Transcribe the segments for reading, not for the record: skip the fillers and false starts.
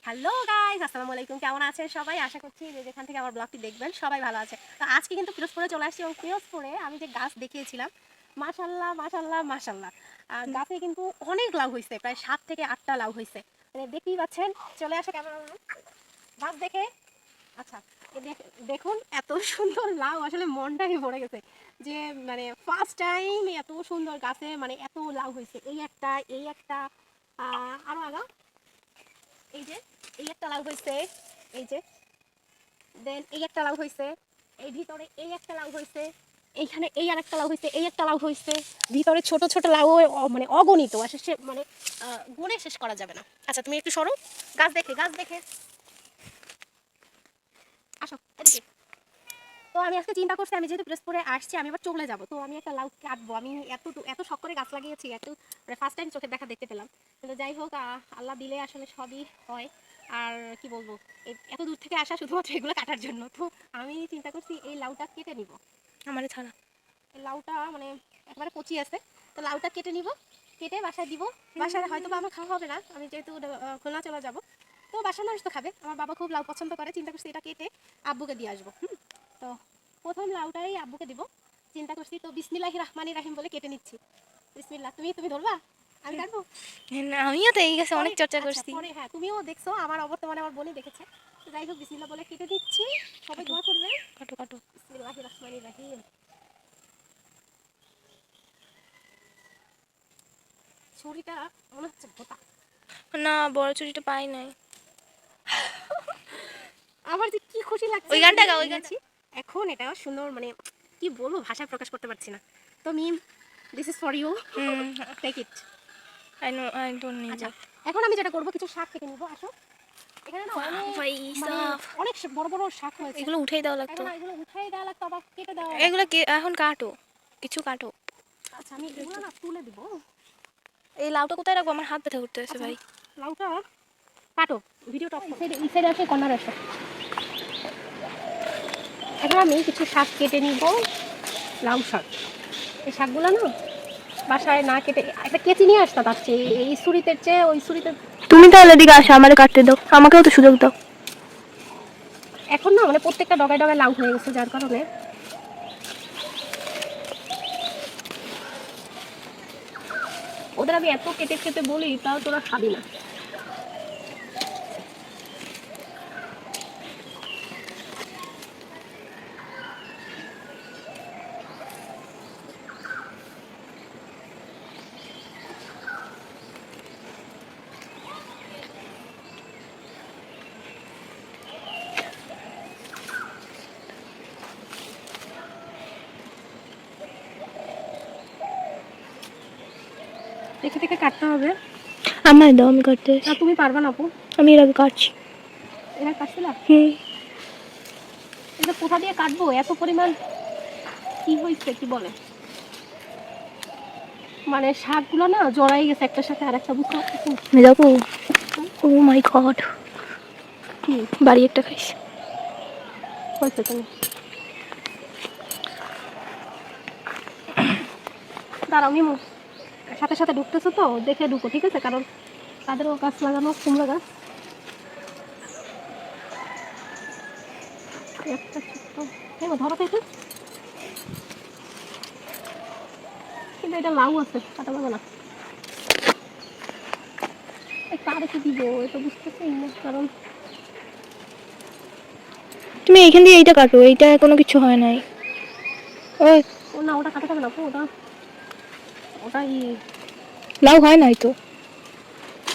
Hello guys, আসসালামু আলাইকুম। কেমন আছেন সবাই? আশা করছি যে যেখান থেকে আমার ব্লগটি দেখবেন সবাই ভালো আছে। তো আজকে কিন্তু পিরোজপুরে চলে আসছি এবং পিরোজপুরে আমি যে গাছ দেখিয়েছিলাম, মাশাল্লাহ মাশাল্লাহ মাশাল্লাহ, গাছে কিন্তু অনেক লাউ হয়েছে, প্রায় 7 থেকে 8টা লাউ হয়েছে। মানে দেখতেই পাচ্ছেন, চলে আসে ক্যামেরাম্যান গাছ দেখে। আচ্ছা, দেখুন এত সুন্দর লাউ, আসলে মনটাই ভরে গেছে যে মানে ফার্স্ট টাইম এত সুন্দর গাছে মানে এত লাউ হয়েছে। এই একটা আরো আগা, এই যে এই একটা লাউ হয়েছে, এই যে দেন এই একটা লাউ হয়েছে, এই ভিতরে এই একটা লাউ হয়েছে, এইখানে এই আর একটা লাউ হয়েছে, এই একটা লাউ হয়েছে, ভিতরে ছোট ছোট লাউ মানে অগণিত, আসলে মানে গুণে শেষ করা যাবে না। আচ্ছা তুমি একটু সরো, গাছ দেখে আসো এদিকে। তো আমি আজকে চিন্তা করছি, আমি যেহেতু পিরোজপুরে আসছি, আমি এবার চলে যাব, তো আমি একটা লাউ কাটবো। আমি এত শখ করে গাছ লাগিয়েছি, মানে ফার্স্ট টাইম চোখে দেখা দেখতে পেলাম। কিন্তু যাই হোক, আল্লাহ দিলে আসলে সবই হয়। আর কি বলবো, এত দূর থেকে আসা শুধুমাত্র এগুলো কাটার জন্য। তো আমি চিন্তা করছি এই লাউটা কেটে নিব। আমার ছাড়া এই লাউটা মানে একবারে কচি আছে, তো লাউটা কেটে নিব, কেটে বাসায় দিব। বাসায় হয়তো বা আমার খাওয়া হবে না, আমি যেহেতু খুলনা চলে যাব, তো বাসার মানুষ তো খাবে। আমার বাবা খুব লাউ পছন্দ করে, চিন্তা করছি এটা কেটে আব্বুকে দিয়ে আসবো। তো প্রথম লাউটাই আব্বুকে দিব চিন্তা করছি। তো বিসমিল্লাহির রহমানির রহিম বলে কেটে নিচ্ছি। বিসমিল্লাহ। তুমি ধরবা, আমি কাটবো? না, আমিও তো এই গাছে অনেক চর্চা করছি। পরে হ্যাঁ, তুমিও দেখছো আমার অবর্তমানে, আমার বোনই দেখেছে। তো যাই হোক, বিসমিল্লাহ বলে কেটে দিচ্ছি। সবাই দোয়া করবে। কাটো কাটো। বিসমিল্লাহির রহমানির রহিম। ছুরিটা মনে হচ্ছে ভোতা। না, বড় চুরিটা পাই নাই। আমার যে কি খুশি লাগছে, ওই গানটা গাও, ওই গানটা। এখন এটা সুন্দর, মানে কি বলবো, ভাষায় প্রকাশ করতে পারছি না। তো Mim, this is for you, take it. I don't need. আচ্ছা, এখন আমি যেটা করব, কিছু শাক কেটে নিব। আসো, এখানে না অনেক বড় বড় শাক হয়েছে। এগুলো উঠাই দেওয়া লাগতো। এখন এগুলো উঠাই দেওয়া লাগতো, আবার কেটে দেওয়া। এগুলো এখন কাটো, কিছু কাটো। আচ্ছা, আমি এগুলো না তুলে দিব। এই লাউটা কোথায় রাখবো? আমার হাত ব্যথা করতেছে ভাই। লাউটা কাটো, ভিডিওটা এই সাইডে আসে, কর্নারে আসো। এখন আমি কিছু শাক কেটে নিব, লাউ শাক। এই শাকগুলো না বাসায় না কেটে একটা কেচি নিয়ে আসতা, তার চেয়ে এই ছুরিতের চেয়ে ওই ছুরিতে। তুমি তাহলে এদিকে আসো, আমারে কাটতে দাও, আমাকেও তো সুযোগ দাও। এখন না মানে প্রত্যেকটা ডগায় ডগায় লাউ হয়ে গেছে, যার কারণে ওদের আমি এত কেটে খেতে বলি, তাও তোরা খাবি না। দেখে দেখে কাটতে হবে। আমার দাও, আমি কাটতে। না, তুমি পারবা না আপু। আমি এর আগে কাটছি। এরা কাটছিলা? হুম। এটা কোথা দিয়ে কাটবো? এত পরিমাণ কি হয়েছে কি বলে, মানে শাকগুলো না জড়াই গেছে একটার সাথে আরেকটা, বুঝতে পারছি। দেখো, ও মাই গড, কি বাড়ি একটা খাইছি। হয়েছে তুমি দাঁড়াও মিমু, সাথে সাথে ঢুকতেছো তো দেখে ঢুকো, ঠিক আছে? কারণ তাদেরও গাছ লাগানো, কুমড়া গাছ। একটা ছোট্ট ধরো তো এটা, কিন্তু এটা লাউ আছে, কাটা যাবে না। কারে কি দিব এটা বুঝতেছি না, কারণ তুমি এইখান দিয়ে এইটা কাটো, এইটা কোনো কিছু হয় নাই। ওই ও না, ওটা কাটা যাবে না আপু, ওটা ওটা লাউ হয় নাই তো।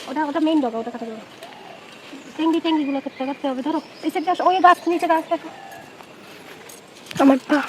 ওটা ওটা মেইন ডগা, ওটা কাটা যাবে। টেঙ্গি গুলো কাটতে কাটতে হবে। ধরো এই সাইডে আসো, ওই গাছ নিচে গাছ দেখো। আমার পা